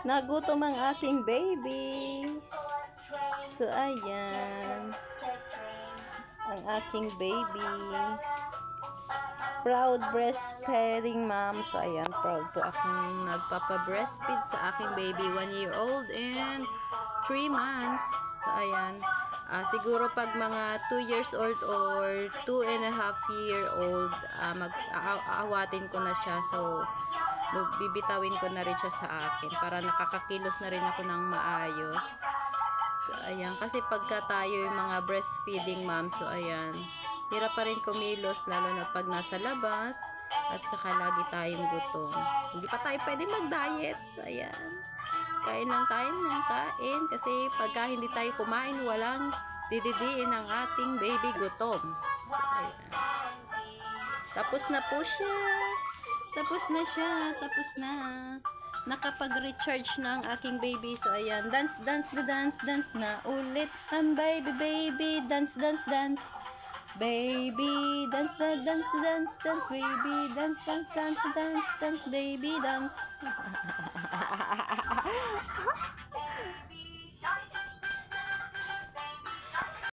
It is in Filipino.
Nagutom ang aking baby. So, ayan. Ang aking baby. Proud breastfeeding mom. So, ayan. Proud po akong nagpapa-breastfeed sa aking baby. 1-year-old and 3 months. So, ayan. Siguro pag mga 2 years old or 2.5-year-old, mag-aawatin ko na siya. So, bibitawin ko na rin siya sa akin para nakakakilos na rin ako ng maayos. So, ayan. Kasi pagka tayo yung mga breastfeeding mom, so, ayan. Hirap pa rin kumilos, lalo na pag nasa labas at saka lagi tayong gutom. Hindi pa tayo pwede mag-diet. So, ayan. Kain lang tayo ng kain kasi pagka hindi tayo kumain, walang dididiin ang ating baby gutom. So, ayan. Tapos na po siya. Tapos na siya. Tapos na. Nakapag-recharge na ang aking baby. So, ayan. Dance, dance, dance, dance na ulit. Ang baby, baby. Dance, dance, dance. Baby, dance, dance, dance, dance, dance, baby, dance, dance, dance, dance, dance, baby, dance.